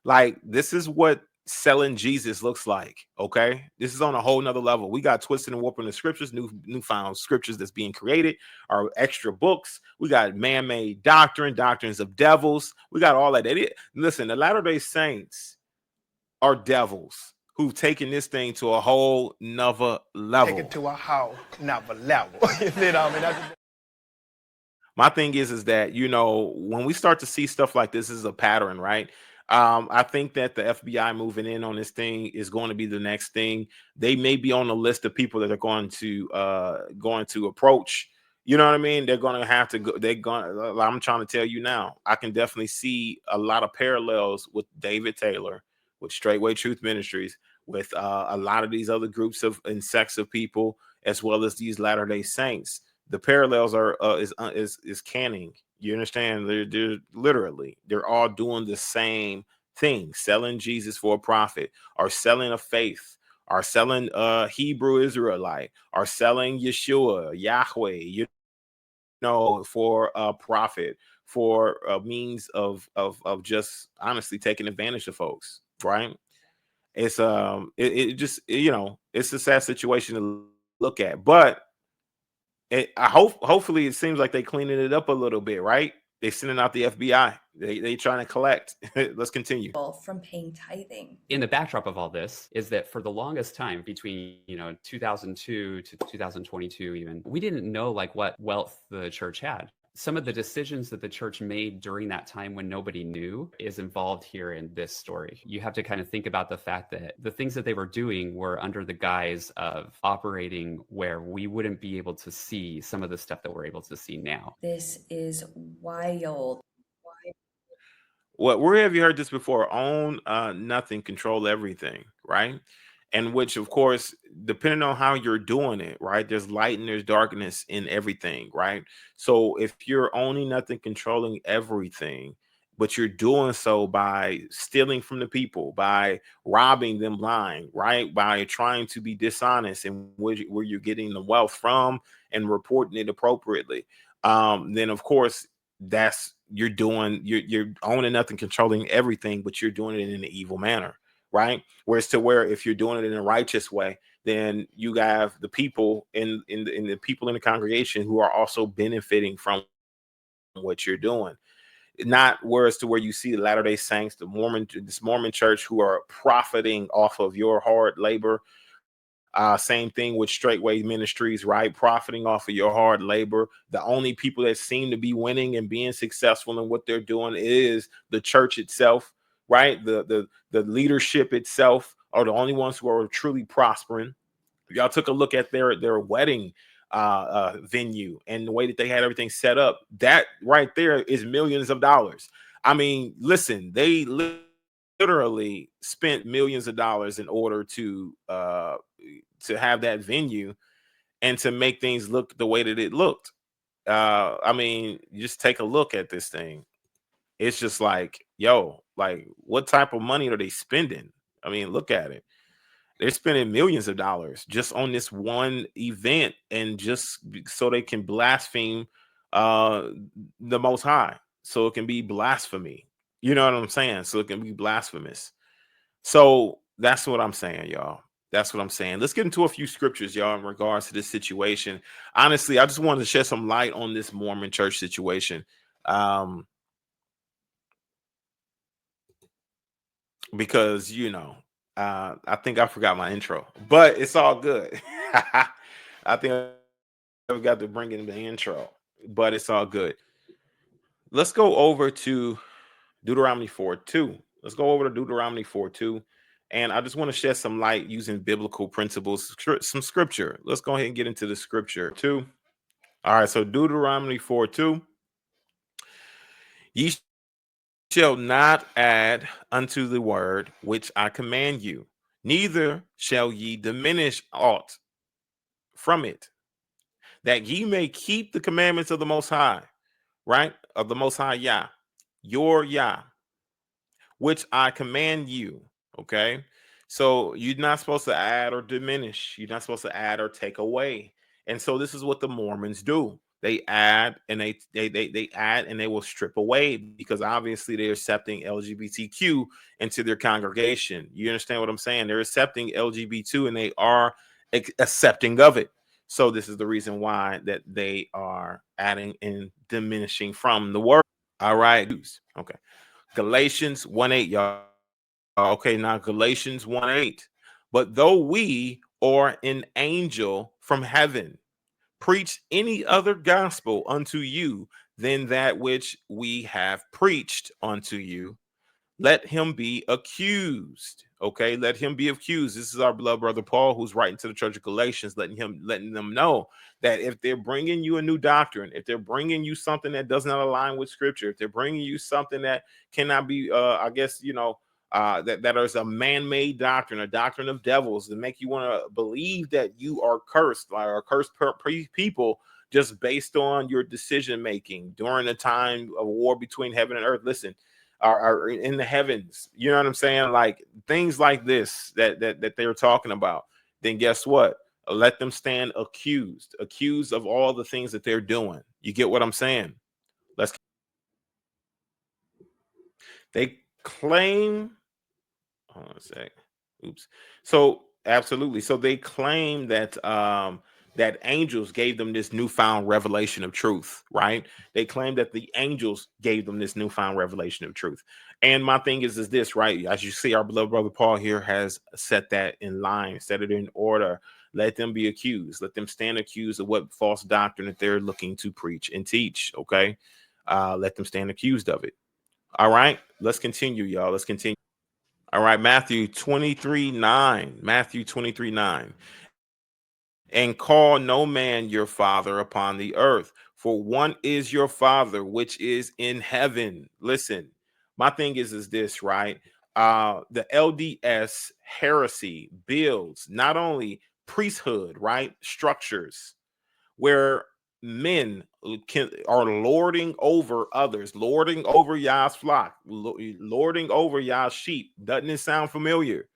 Like, this is what selling Jesus looks like. Okay, this is on a whole nother level. We got twisted and warping the scriptures, newfound scriptures that's being created, our extra books. We got man-made doctrines of devils. We got all that. Listen, the Latter-day Saints are devils who've taken this thing to a whole nother level. Take it to a whole nother level. You know what I mean? My thing is that, when we start to see stuff like this is a pattern, right? I think that the FBI moving in on this thing is going to be the next thing. They may be on the list of people that are going to approach. You know what I mean? They're going to have to go. I'm trying to tell you now, I can definitely see a lot of parallels with David Taylor, with Straightway Truth Ministries, with a lot of these other groups and sects of people, as well as these Latter-day Saints. The parallels is canning. You understand? They're literally, they're all doing the same thing, selling Jesus for a profit, or selling a faith, or selling Hebrew Israelite, or selling Yeshua, Yahweh, for a profit, for a means of just honestly taking advantage of folks, right? It's it's a sad situation to look at, but hopefully it seems like they're cleaning it up a little bit, right? They're sending out the FBI. They trying to collect. Let's continue. From paying tithing. In the backdrop of all this is that for the longest time between 2002 to 2022 even, we didn't know like what wealth the church had. Some of the decisions that the church made during that time when nobody knew is involved here in this story. You have to kind of think about the fact that the things that they were doing were under the guise of operating where we wouldn't be able to see some of the stuff that we're able to see now. This is wild. Where have you heard this before? Own nothing, control everything, right? And which, of course, depending on how you're doing it, right? There's light and there's darkness in everything, right? So if you're owning nothing, controlling everything, but you're doing so by stealing from the people, by robbing them blind, right? By trying to be dishonest and where you're getting the wealth from and reporting it appropriately, then of course that's you're owning nothing, controlling everything, but you're doing it in an evil manner, right? Whereas to where if you're doing it in a righteous way, then you have the people in the people in the congregation who are also benefiting from what you're doing. Not whereas to where you see the Latter-day Saints, this Mormon church who are profiting off of your hard labor. Same thing with Straightway Ministries, right? Profiting off of your hard labor. The only people that seem to be winning and being successful in what they're doing is the church itself, right? The leadership itself are the only ones who are truly prospering. Y'all took a look at their wedding venue and the way that they had everything set up. That right there is millions of dollars. I mean, listen, they literally spent millions of dollars in order to have that venue and to make things look the way that it looked. I mean, just take a look at this thing. It's just like, yo, like what type of money are they spending? I mean, look at it. They're spending millions of dollars just on this one event and just so they can blaspheme uh the Most High. So it can be blasphemy. You know what I'm saying? So it can be blasphemous. So that's what I'm saying, y'all. That's what I'm saying. Let's get into a few scriptures, y'all, in regards to this situation. Honestly, I just wanted to shed some light on this Mormon church situation. Because I think I forgot my intro, but it's all good. I think I got to bring in the intro, but it's all good. Let's go over to Deuteronomy 4:2. Let's go over to Deuteronomy 4:2. And I just want to shed some light using biblical principles, some scripture. Let's go ahead and get into the scripture too. All right, so Deuteronomy 4:2. Ye shall not add unto the word which I command you, neither shall ye diminish aught from it, that ye may keep the commandments of the Most High, right? Of the Most High Yah, your Yah, which I command you. Okay. So you're not supposed to add or diminish. You're not supposed to add or take away. And so this is what the Mormons do. They add and they add and they will strip away because obviously they're accepting LGBTQ into their congregation. You understand what I'm saying? They're accepting LGBT and they are accepting of it. So this is the reason why that they are adding and diminishing from the word. All right. Okay. Galatians 1:8, y'all. Okay, now Galatians 1:8. But though we or an angel from heaven preach any other gospel unto you than that which we have preached unto you, let him be accused. Okay, let him be accused. This is our beloved brother Paul, who's writing to the church of Galatians, letting them know that if they're bringing you a new doctrine, if they're bringing you something that does not align with scripture, if they're bringing you something that cannot be that is a man-made doctrine, a doctrine of devils, to make you want to believe that you are cursed, like are cursed people, just based on your decision making during a time of war between heaven and earth. Listen, are in the heavens, you know what I'm saying? Like things like this that they were talking about. Then guess what? Let them stand accused of all the things that they're doing. You get what I'm saying? They claim. Hold on a sec. Oops. So absolutely. So they claim that that angels gave them this newfound revelation of truth, right? They claim that the angels gave them this newfound revelation of truth. And my thing is this, right? As you see, our beloved brother Paul here has set that in line, set it in order. Let them be accused. Let them stand accused of what false doctrine that they're looking to preach and teach, okay? Let them stand accused of it. All right, let's continue, y'all. Let's continue. All right, Matthew 23:9. Matthew 23:9. And call no man your father upon the earth, for one is your father which is in heaven. Listen, my thing is this, right? The LDS heresy builds not only priesthood, right, structures where men are lording over others, lording over Yah's flock, lording over Yah's sheep. Doesn't it sound familiar?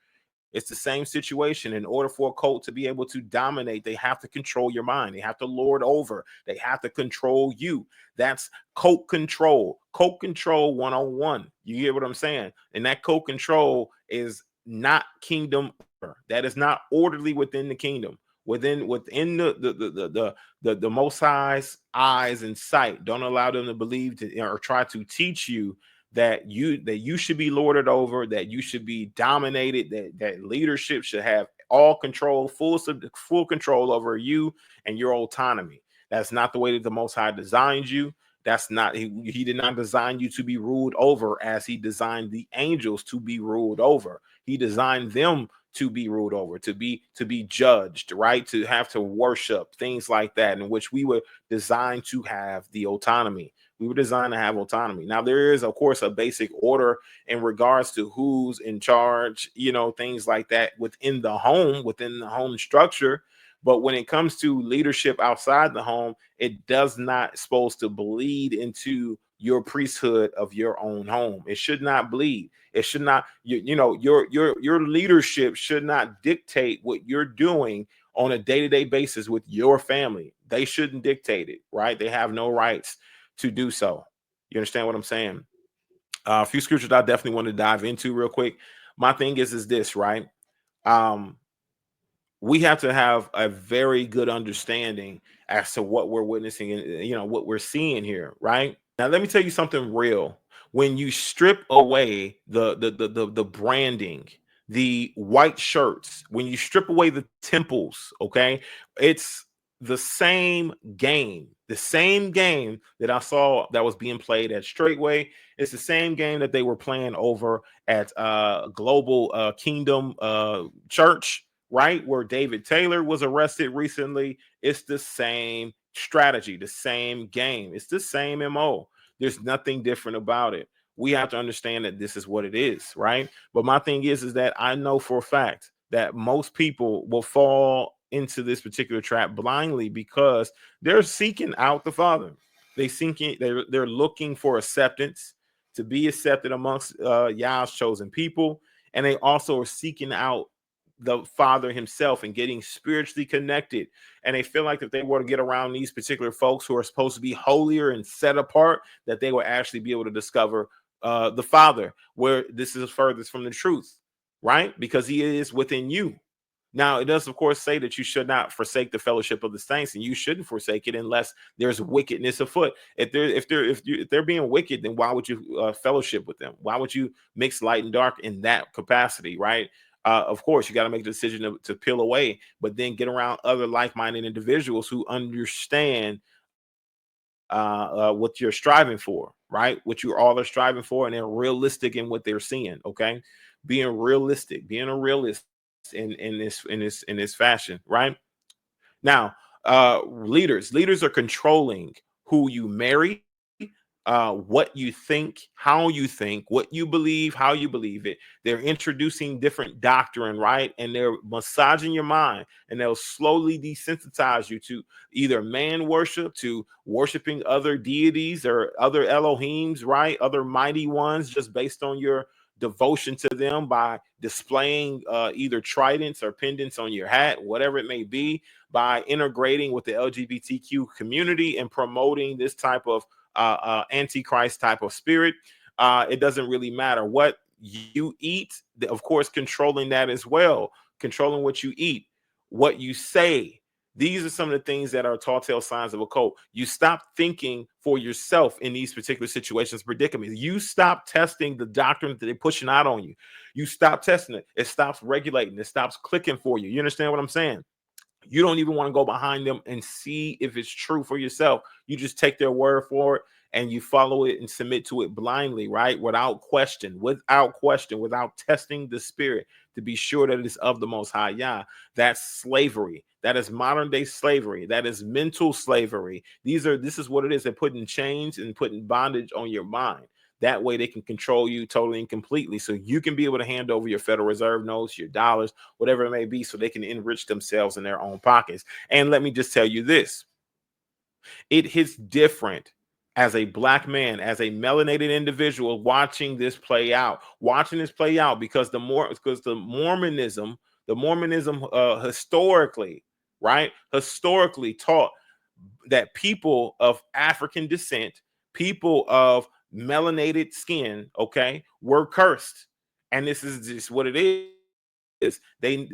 It's the same situation. In order for a cult to be able to dominate, they have to control your mind. They have to lord over. They have to control you. That's cult control. Cult control 101. You get what I'm saying? And that cult control is not kingdom order. That is not orderly within the kingdom. Within the Most High's eyes and sight. Don't allow them to believe to, or try to teach you that you should be lorded over, that you should be dominated, that leadership should have all control, full control over you and your autonomy. That's not the way that the Most High designed you. That's not, he did not design you to be ruled over as he designed the angels to be ruled over. He designed them to be ruled over, to be judged, right? To have to worship, things like that, in which we were designed to have the autonomy. We were designed to have autonomy. Now, there is, of course, a basic order in regards to who's in charge, you know, things like that within the home structure. But when it comes to leadership outside the home, it does not supposed to bleed into your priesthood of your own home. It should not bleed. It should not, your leadership should not dictate what you're doing on a day-to-day basis with your family. They shouldn't dictate it, right? They have no rights to do so. You understand what I'm saying? A few scriptures I definitely want to dive into real quick. My thing is this, right? We have to have a very good understanding as to what we're witnessing and what we're seeing here, right? Now, let me tell you something real. When you strip away the branding, the white shirts, when you strip away the temples, okay, it's the same game. The same game that I saw that was being played at Straightway. It's the same game that they were playing over at Global Kingdom Church, right? Where David Taylor was arrested recently. It's the same strategy, the same game. It's the same MO. There's nothing different about it. We have to understand that this is what it is, right? But my thing is that I know for a fact that most people will fall into this particular trap blindly because they're seeking out the Father. They're looking for acceptance, to be accepted amongst Yah's chosen people, and they also are seeking out the Father himself and getting spiritually connected. And they feel like if they were to get around these particular folks who are supposed to be holier and set apart, that they will actually be able to discover the Father, where this is furthest from the truth, right? Because he is within you. Now, it does, of course, say that you should not forsake the fellowship of the saints, and you shouldn't forsake it unless there's wickedness afoot. If they're being wicked, then why would you fellowship with them? Why would you mix light and dark in that capacity, right? Of course, you got to make the decision to peel away, but then get around other like-minded individuals who understand what you're striving for, right? What you all are striving for, and they're realistic in what they're seeing. Okay, being realistic, being a realist in this fashion, right? Now, leaders are controlling who you marry, what you think, how you think, what you believe, how you believe it. They're introducing different doctrine, right? And they're massaging your mind, and they'll slowly desensitize you to either man worship, to worshiping other deities or other Elohims, right? Other mighty ones, just based on your devotion to them by displaying either tridents or pendants on your hat, whatever it may be, by integrating with the LGBTQ community and promoting this type of antichrist type of spirit. It doesn't really matter what you eat, of course, controlling that as well, controlling what you eat, what you say, These are some of the things that are telltale signs of a cult. You stop thinking for yourself in these particular situations, predicaments. You stop testing the doctrine that they're pushing out on you. You stop testing it. It stops regulating. It stops clicking for you. You understand what I'm saying? You don't even want to go behind them and see if it's true for yourself. You just take their word for it and you follow it and submit to it blindly, right? Without question, without testing the spirit to be sure that it's of the Most High Yah. That's slavery. That is modern day slavery. That is mental slavery. This is what it is. They're putting chains and putting bondage on your mind. That way they can control you totally and completely. So you can be able to hand over your Federal Reserve notes, your dollars, whatever it may be, so they can enrich themselves in their own pockets. And let me just tell you this. It hits different as a black man, as a melanated individual watching this play out, because the Mormonism historically, right? Historically taught that people of African descent, people of melanated skin, okay, were cursed. And this is just what it is. They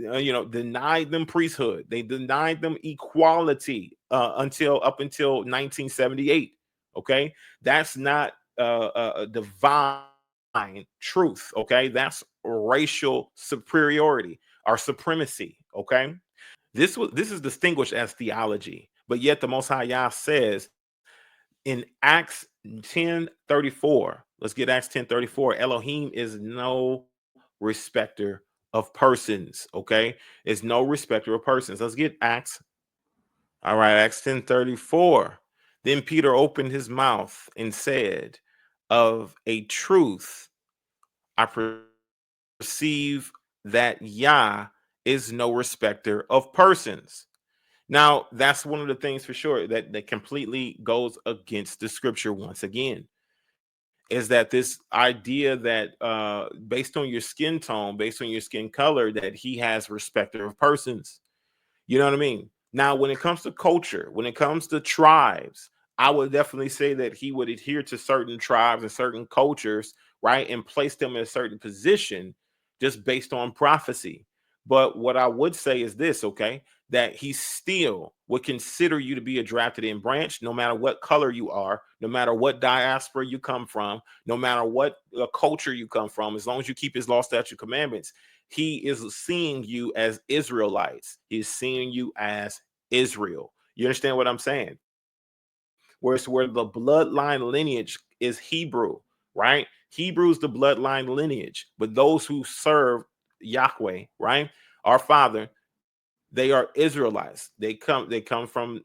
denied them priesthood. They denied them equality until 1978. Okay, that's not a divine truth. Okay, that's racial superiority or supremacy. Okay, this is distinguished as theology, but yet the Most High Yah says in Acts 10:34, let's get Acts 10:34, Elohim is no respecter of persons. Okay, it's no respecter of persons. Let's get Acts. All right, Acts 10:34. Then Peter opened his mouth and said, of a truth I perceive that Yah is no respecter of persons. Now, that's one of the things for sure that completely goes against the scripture once again, is that this idea that based on your skin tone, based on your skin color, that he has respecter of persons. You know what I mean? Now, when it comes to culture, when it comes to tribes, I would definitely say that he would adhere to certain tribes and certain cultures, right? And place them in a certain position just based on prophecy. But what I would say is this, okay, that he still would consider you to be a drafted in branch, no matter what color you are, no matter what diaspora you come from, no matter what culture you come from, as long as you keep his law, statute, commandments. He is seeing you as Israelites. He's seeing you as Israel. You understand what I'm saying? Where the bloodline lineage is Hebrew, right? Hebrew's the bloodline lineage, but those who serve Yahweh, right, our Father, they are Israelites. They come from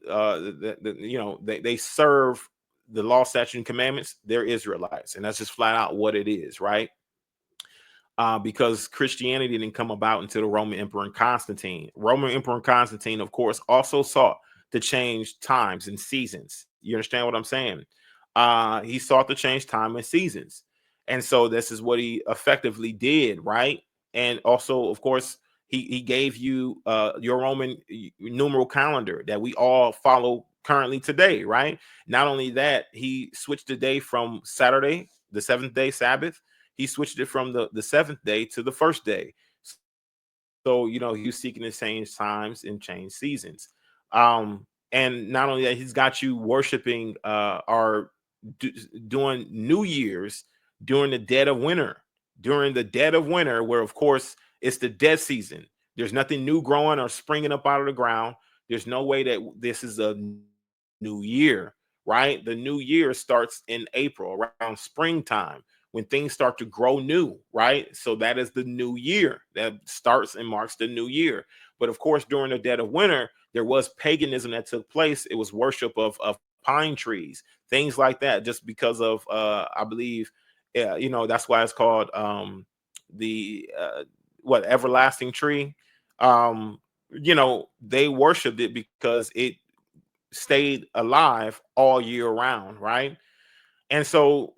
they serve the law, statute, and commandments. They're Israelites, and that's just flat out what it is, right? Because Christianity didn't come about until the Roman Emperor Constantine. Roman Emperor Constantine, of course, also sought to change times and seasons. You understand what I'm saying? He sought to change time and seasons. And so this is what he effectively did, right? And also, of course, he gave you your Roman numeral calendar that we all follow currently today, right? Not only that, he switched the day from Saturday, the seventh day Sabbath. He switched it from the seventh day to the first day. So, he was seeking to change times and change seasons. And not only that, he's got you worshiping doing New Year's during the dead of winter. During the dead of winter, where, of course, it's the dead season. There's nothing new growing or springing up out of the ground. There's no way that this is a new year, right? The new year starts in April, around springtime, when things start to grow new, right? So that is the new year that starts and marks the new year. But of course, during the dead of winter, there was paganism that took place. It was worship of pine trees, things like that, just because of, I believe, that's why it's called the everlasting tree. They worshiped it because it stayed alive all year round, right? And so,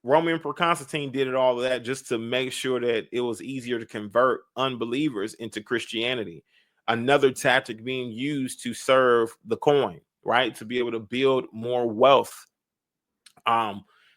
Roman Emperor Constantine did all of that just to make sure that it was easier to convert unbelievers into Christianity. Another tactic being used to serve the coin, right? To be able to build more wealth.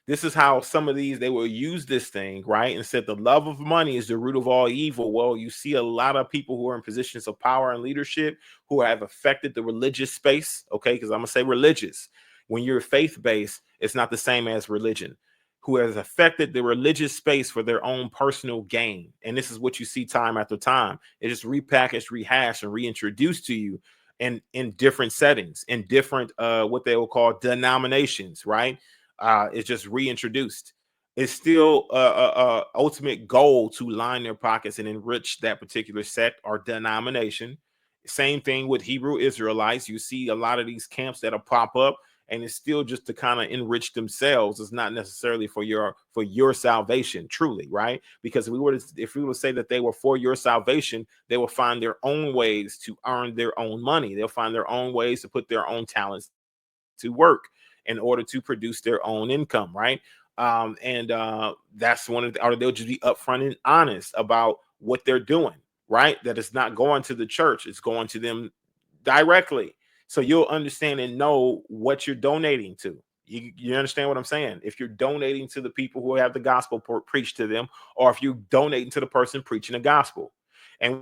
This is how some of these, they will use this thing, right? And said the love of money is the root of all evil. Well, you see a lot of people who are in positions of power and leadership who have affected the religious space, okay? Because I'm going to say religious. When you're faith-based, it's not the same as religion. Who has affected the religious space for their own personal gain. And this is what you see time after time. It is repackaged, rehashed, and reintroduced to you in different settings, in different what they will call denominations, right? It's just reintroduced. It's still a ultimate goal to line their pockets and enrich that particular sect or denomination. Same thing with Hebrew Israelites. You see a lot of these camps that'll pop up, and it's still just to kind of enrich themselves. It's not necessarily for your salvation, truly, right? Because if we were to say that they were for your salvation, they will find their own ways to earn their own money. They'll find their own ways to put their own talents to work in order to produce their own income, right? That's one of the, or they'll just be upfront and honest about what they're doing, right? That it's not going to the church, it's going to them directly. So you'll understand and know what you're donating to. You understand what I'm saying? If you're donating to the people who have the gospel preached to them, or if you're donating to the person preaching the gospel. And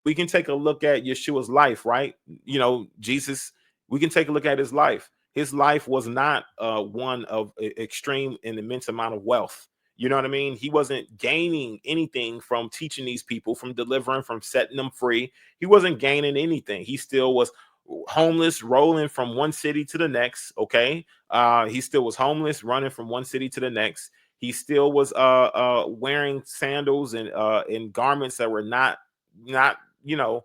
we can take a look at Yeshua's life, right? You know, Jesus, we can take a look at his life. His life was not one of extreme and immense amount of wealth. You know what I mean? He wasn't gaining anything from teaching these people, from delivering, from setting them free. He wasn't gaining anything. He still was homeless, rolling from one city to the next. Okay. He still was homeless, running from one city to the next. He still was wearing sandals and garments that were not you know,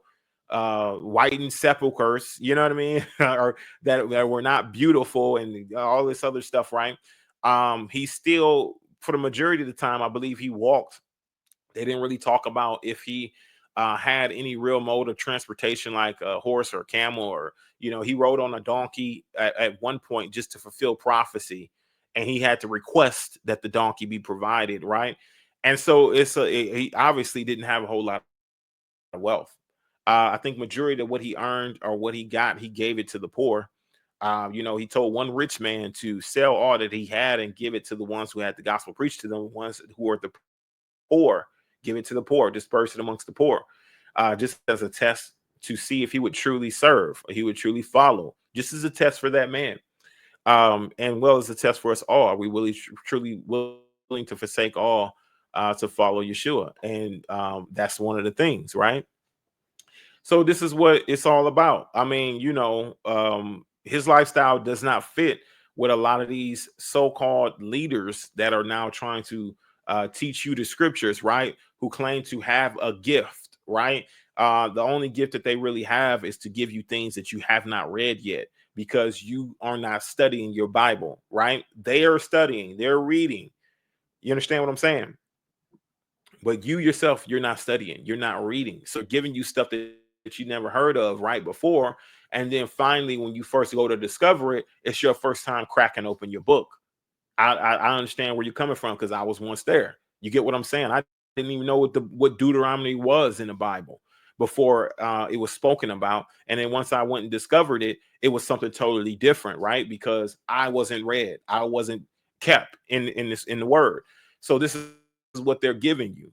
whitened sepulchres, you know what I mean? Or that were not beautiful and all this other stuff, right? He still, for the majority of the time, I believe he walked. They didn't really talk about if he had any real mode of transportation like a horse or a camel, or, you know, he rode on a donkey at one point just to fulfill prophecy, and he had to request that the donkey be provided, right? And so he obviously didn't have a whole lot of wealth. I think majority of what he earned or what he got, he gave it to the poor. You know, he told one rich man to sell all that he had and give it to the ones who had the gospel preached to them, the ones who were the poor, give it to the poor, disperse it amongst the poor, just as a test to see if he would truly serve, or he would truly follow, just as a test for that man. And well as a test for us all. Are we really truly willing to forsake all to follow Yeshua? And that's one of the things, right? So this is what it's all about. I mean, you know, his lifestyle does not fit with a lot of these so-called leaders that are now trying to teach you the scriptures, right? Who claim to have a gift, right? The only gift that they really have is to give you things that you have not read yet, because you are not studying your Bible, right? They are studying, they're reading. You understand what I'm saying? But you yourself, you're not studying, you're not reading. So giving you stuff that you never heard of right before. And then finally, when you first go to discover it, it's your first time cracking open your book. I understand where you're coming from, because I was once there. You get what I'm saying? I didn't even know what Deuteronomy was in the Bible before it was spoken about. And then once I went and discovered it, it was something totally different, right? Because I wasn't read, I wasn't kept in the word. So this is what they're giving you,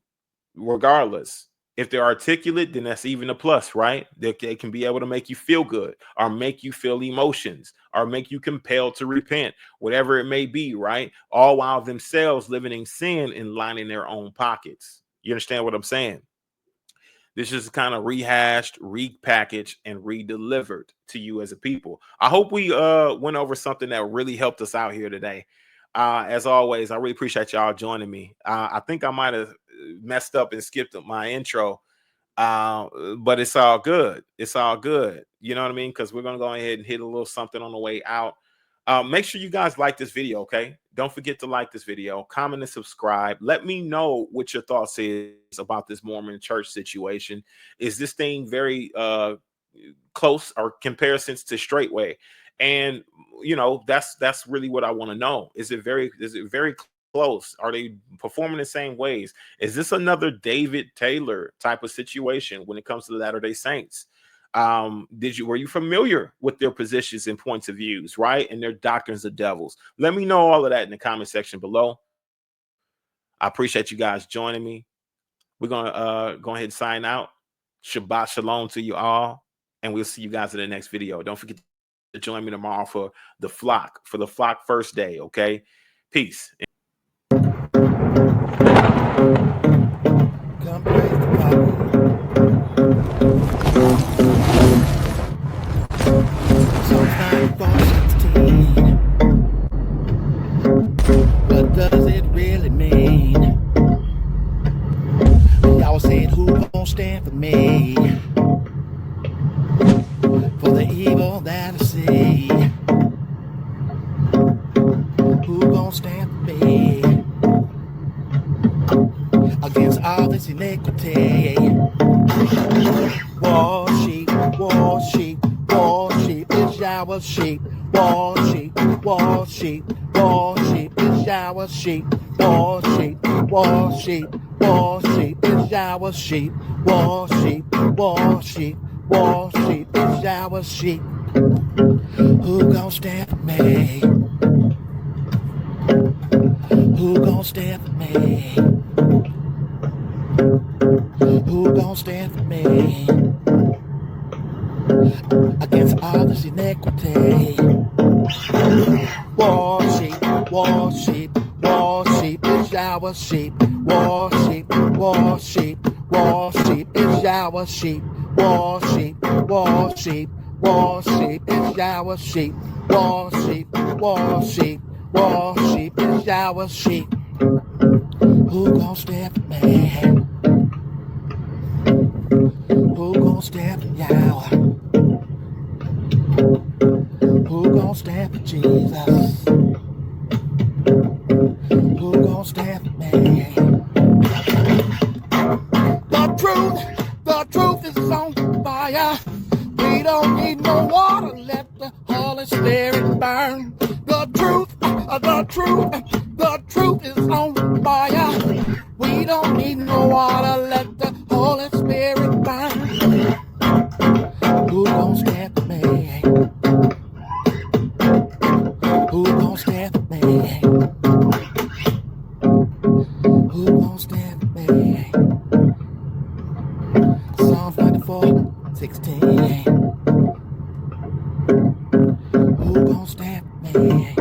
regardless. If they're articulate, then that's even a plus, right? They can be able to make you feel good, or make you feel emotions, or make you compelled to repent, whatever it may be, right? All while themselves living in sin and lining their own pockets. You understand what I'm saying? This is kind of rehashed, repackaged, and redelivered to you as a people. I hope we went over something that really helped us out here today. As always, I really appreciate y'all joining me. I think I might have messed up and skipped my intro, but it's all good. It's all good. You know what I mean? Because we're going to go ahead and hit a little something on the way out. Make sure you guys like this video, okay? Don't forget to like this video, comment, and subscribe. Let me know what your thoughts is about this Mormon church situation. Is this thing very close, or comparisons to Straightway? And you know, that's really what I want to know. Is it very close? Are they performing the same ways? Is this another David Taylor type of situation when it comes to the Latter-day Saints? Were you familiar with their positions and points of views, right? And their doctrines of devils? Let me know all of that in the comment section below. I appreciate you guys joining me. We're gonna go ahead and sign out. Shabbat shalom to you all, and we'll see you guys in the next video. Don't forget to join me tomorrow for the flock first day. Okay, peace. Come praise the Father. Psalms 94:16. What does it really mean? Y'all said, who gon' stand for me? For the evil that I see. Who gon' stand for me? Against all this iniquity. War sheep, war sheep, war sheep is our sheep. War sheep, war sheep, war sheep is our sheep. War sheep, war sheep, war sheep is our sheep. War sheep, war sheep, war sheep is our sheep. Who gon' stand for me? Who gon' stand for me? Who gon' stand for me? Against all this iniquity. War sheep, war sheep, war sheep is our sheep. War sheep, war sheep, war sheep is our sheep. War sheep, war sheep, war sheep is our sheep. War sheep, war sheep, war sheep is our sheep. Who gon' stand for me? Who gon' stand for Yahweh? Who gon' stand for Jesus? Who gon' stand for me? The truth is on fire. We don't need no water, let the Holy Spirit burn. The truth is on fire. We don't need no water, let the Holy Spirit burn. Who gon' stand for me? Who gon' stand for me? Who gon' stand for me? Psalms 94:16. Who gon' stand for me?